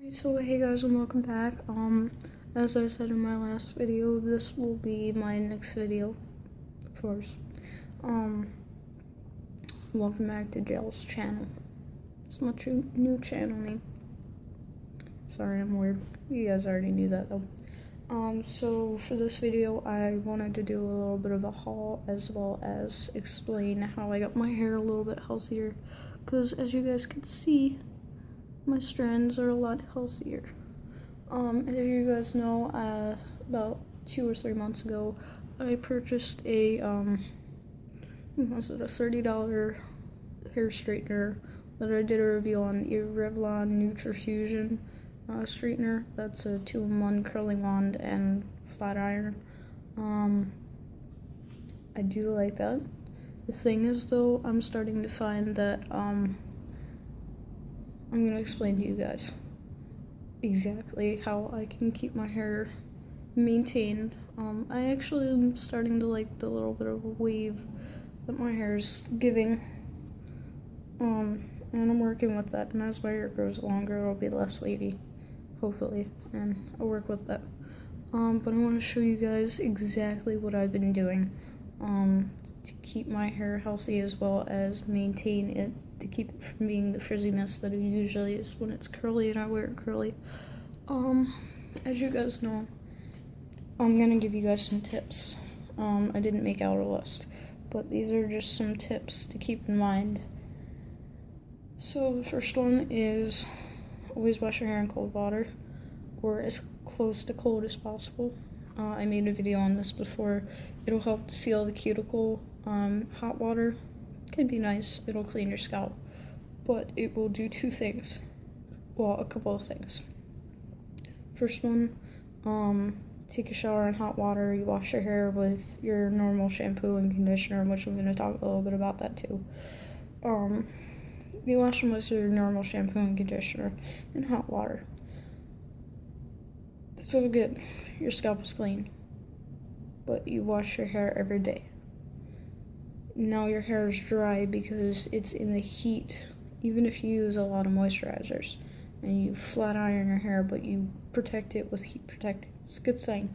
So hey guys, and welcome back. As I said in my last video, this will be my next video, of course. Welcome back to Jail's channel. It's my new channel name. Sorry, I'm weird. You guys already knew that though. So for this video, I wanted to do a little bit of a haul as well as explain how I got my hair a little bit healthier. Because as you guys can see, my strands are a lot healthier. As you guys know, about 2 or 3 months ago, I purchased a, was it a $30 hair straightener that I did a review on, the Revlon Nutrifusion straightener. That's a 2-in-1 curling wand and flat iron. I do like that. The thing is though, I'm starting to find that, I'm going to explain to you guys exactly how I can keep my hair maintained. I actually am starting to like the little bit of a wave that my hair is giving. And I'm working with that, and as my hair grows longer, it'll be less wavy, hopefully, and I'll work with that. But I want to show you guys exactly what I've been doing, to keep my hair healthy as well as maintain it, to keep it from being the frizziness that it usually is when it's curly and I wear it curly. As you guys know, I'm gonna give you guys some tips. I didn't make out a list, but these are just some tips to keep in mind. So the first one is always wash your hair in cold water, or as close to cold as possible. I made a video on this before. It'll help to seal the cuticle. Hot water can be nice, it'll clean your scalp, but it will do two things. Well, a couple of things. First one, take a shower in hot water. You wash your hair with your normal shampoo and conditioner, which I'm going to talk a little bit about that too. You wash them with your normal shampoo and conditioner in hot water. So good, your scalp is clean, but you wash your hair every day. Now your hair is dry because it's in the heat. Even if you use a lot of moisturizers and you flat iron your hair, but you protect it with heat protectant, it's a good thing.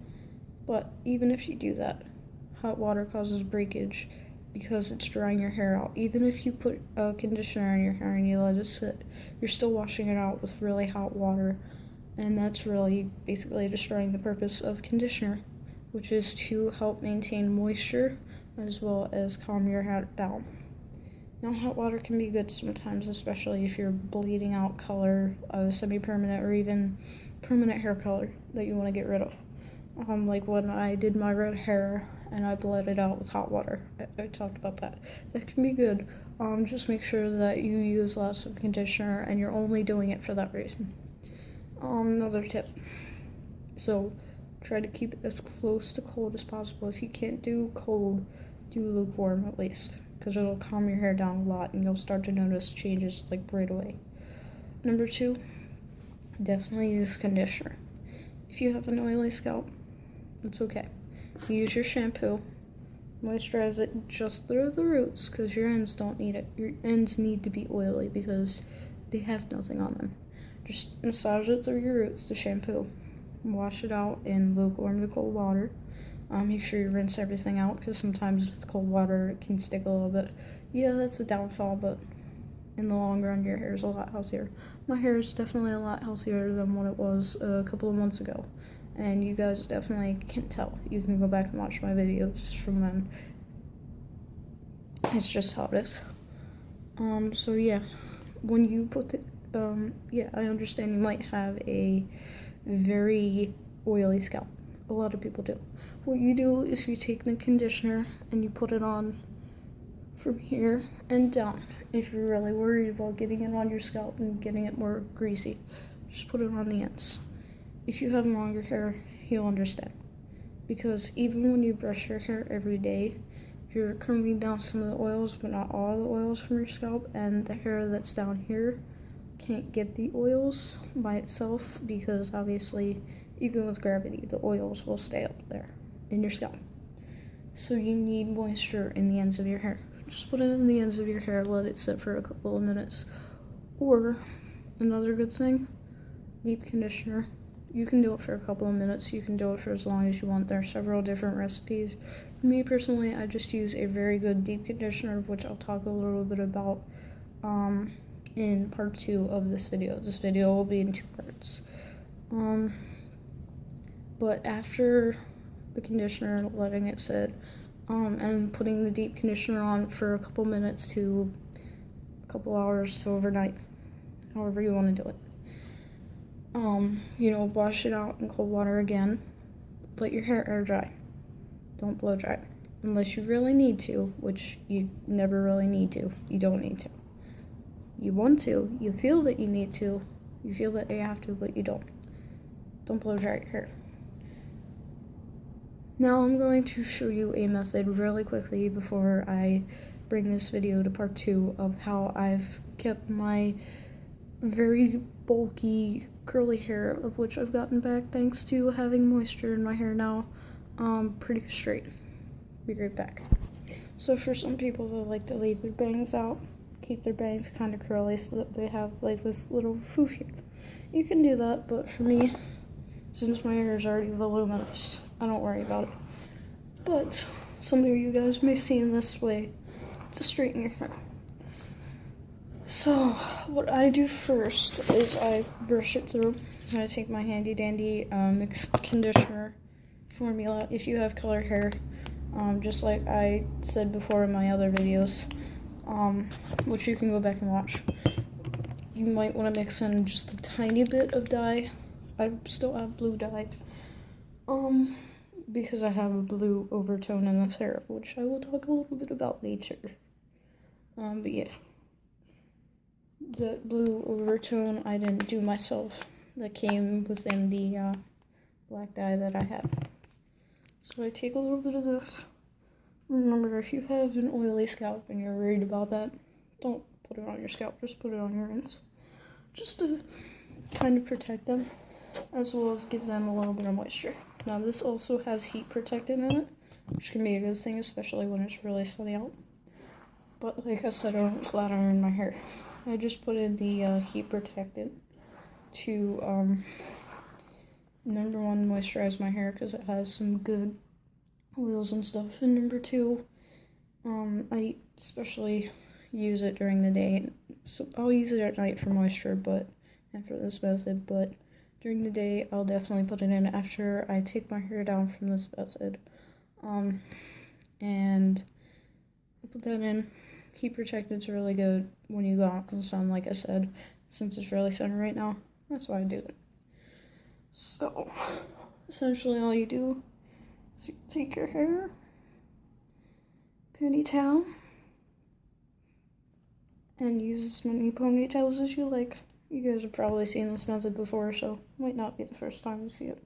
But even if you do that, hot water causes breakage because it's drying your hair out. Even if you put a conditioner in your hair and you let it sit, you're still washing it out with really hot water, and that's really basically destroying the purpose of conditioner, which is to help maintain moisture as well as calm your hair down. Now, hot water can be good sometimes, especially if you're bleeding out color, semi-permanent or even permanent hair color that you want to get rid of. Like when I did my red hair and I bled it out with hot water. I talked about that. That can be good. Just make sure that you use lots of conditioner and you're only doing it for that reason. Another tip. So, try to keep it as close to cold as possible. If you can't do cold, do lukewarm at least, because it'll calm your hair down a lot and you'll start to notice changes like right away. Number 2, definitely use conditioner. If you have an oily scalp, it's okay. Use your shampoo, moisturize it just through the roots because your ends don't need it. Your ends need to be oily because they have nothing on them. Just massage it through your roots, the shampoo. Wash it out in lukewarm to cold water. Make sure you rinse everything out because sometimes with cold water it can stick a little bit. Yeah, that's a downfall, but in the long run your hair is a lot healthier. My hair is definitely a lot healthier than what it was a couple of months ago, and you guys definitely can tell. You can go back and watch my videos from then. It's just how it is. So yeah, when you put the yeah, I understand you might have a very oily scalp. A lot of people do. What you do is you take the conditioner and you put it on from here and down. If you're really worried about getting it on your scalp and getting it more greasy, just put it on the ends. If you have longer hair, you'll understand. Because even when you brush your hair every day, you're combing down some of the oils, but not all the oils from your scalp, and the hair that's down here can't get the oils by itself because obviously even with gravity the oils will stay up there in your scalp. So you need moisture in the ends of your hair. Just put it in the ends of your hair, let it sit for a couple of minutes. Or another good thing, deep conditioner. You can do it for a couple of minutes. You can do it for as long as you want. There are several different recipes. For me personally, I just use a very good deep conditioner, which I'll talk a little bit about in part 2 of this video. This video will be in 2 parts. But after the conditioner, letting it sit, and putting the deep conditioner on for a couple minutes to a couple hours to overnight, however you want to do it. Wash it out in cold water again. Let your hair air dry. Don't blow dry. Unless you really need to, which you never really need to. You don't need to. You want to. You feel that you need to. You feel that you have to, but you don't. Don't blow dry your hair. Now I'm going to show you a method really quickly before I bring this video to part 2 of how I've kept my very bulky curly hair, of which I've gotten back thanks to having moisture in my hair now, pretty straight. Be right back. So for some people that like to leave their bangs out, keep their bangs kind of curly so that they have like this little foof here. You can do that, but for me, since my hair is already voluminous, I don't worry about it. But some of you guys may seem this way to straighten your hair. So what I do first is I brush it through. So I take my handy dandy mixed conditioner formula. If you have colored hair, just like I said before in my other videos, which you can go back and watch, you might want to mix in just a tiny bit of dye. I still have blue dye, because I have a blue overtone in this hair, which I will talk a little bit about later. But yeah. The blue overtone I didn't do myself. That came within the black dye that I had. So I take a little bit of this. Remember, if you have an oily scalp and you're worried about that, don't put it on your scalp, just put it on your ends. Just to kind of protect them, as well as give them a little bit of moisture. Now this also has heat protectant in it, which can be a good thing, especially when it's really sunny out. But like I said, I don't flat iron my hair. I just put in the heat protectant to, number 1, moisturize my hair because it has some good oils and stuff. And number 2, I especially use it during the day. So I'll use it at night for moisture, but after this method, but during the day, I'll definitely put it in after I take my hair down from this method. And I put that in. Heat protectant's really good when you go out in the sun, like I said, since it's really sunny right now. That's why I do it. So, essentially all you do is you take your hair, ponytail, and use as many ponytails as you like. You guys have probably seen this method before, so it might not be the first time you see it.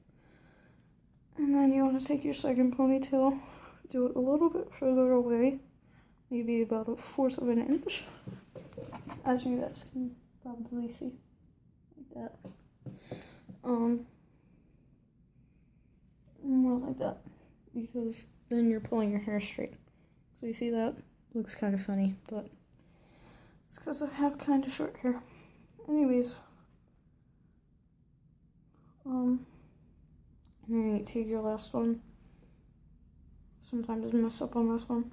And then you want to take your second ponytail, do it a little bit further away. Maybe about 1/4 of an inch, as you guys can probably see, like that. More like that, because then you're pulling your hair straight. So you see that? Looks kind of funny, but it's because I have kind of short hair. Anyways, alright, take your last one. Sometimes I mess up on this one.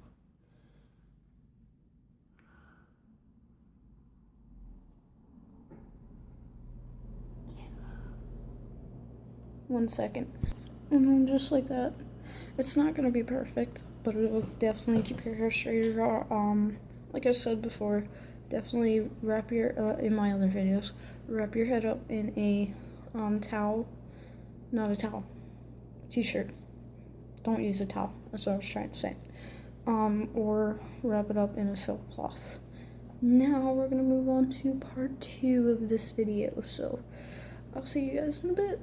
One second. And then just like that. It's not gonna be perfect, but it'll definitely keep your hair straighter. Like I said before, definitely wrap your, in my other videos, wrap your head up in a, towel. Not a towel. T-shirt. Don't use a towel. That's what I was trying to say. Or wrap it up in a silk cloth. Now we're gonna move on to part 2 of this video, so I'll see you guys in a bit.